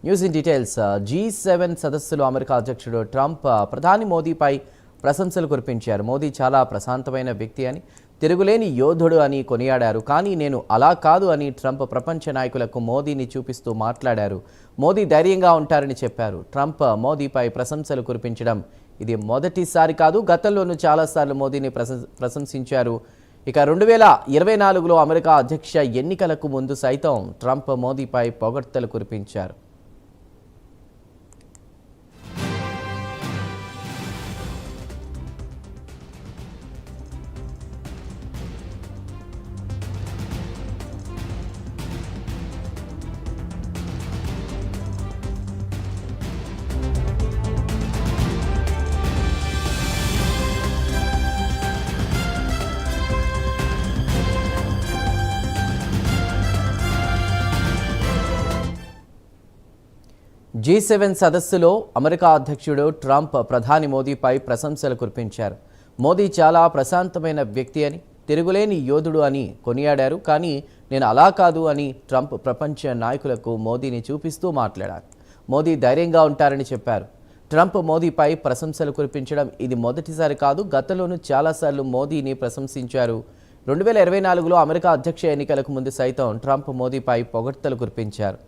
News in details. G7 సదస్సులో America అధ్యక్షుడు Trump ప్రధాని మోదీపై ప్రశంసలు కురిపించారు. మోదీ చాలా ప్రశాంతమైన వ్యక్తి అని, తిరుగులేని యోధుడు అని కొనియాడారు. కానీ నేను అలా కాదు అని ట్రంప్ ప్రపంచ నాయకులకు మోదీని చూపిస్తూ మాట్లాడారు. మోదీ ధైర్యంగా ఉంటారని చెప్పారు. ట్రంప్ మోదీపై ప్రశంసలు కురిపించడం ఇది మొదటిసారి కాదు, గతంలోనూ చాలాసార్లు మోదీని ప్రశంసించారు. ఇక 2024లో అమెరికా అధ్యక్ష ఎన్నికలకు ముందు సైతం ట్రంప్ మోదీపై పొగడ్తలు కురిపించారు. G7 సదస్సులో అమెరికా అధ్యక్షుడు ట్రంప్ ప్రధాని మోదీపై ప్రశంసలు కురిపించారు. మోదీ చాలా ప్రశాంతమైన వ్యక్తి అని, తిరుగులేని యోధుడు అని కొనియాడారు. కానీ నేను అలా కాదు అని ట్రంప్ ప్రపంచ నాయకులకు మోదీని చూపిస్తూ మాట్లాడారు. మోదీ ధైర్యంగా ఉంటారని చెప్పారు. ట్రంప్ మోదీపై ప్రశంసలు కురిపించడం ఇది మొదటిసారి కాదు, గతంలోనూ చాలాసార్లు మోదీని ప్రశంసించారు. 2024లో అమెరికా అధ్యక్ష ఎన్నికలకు ముందు సైతం ట్రంప్ మోదీపై పొగడ్తలు కురిపించారు.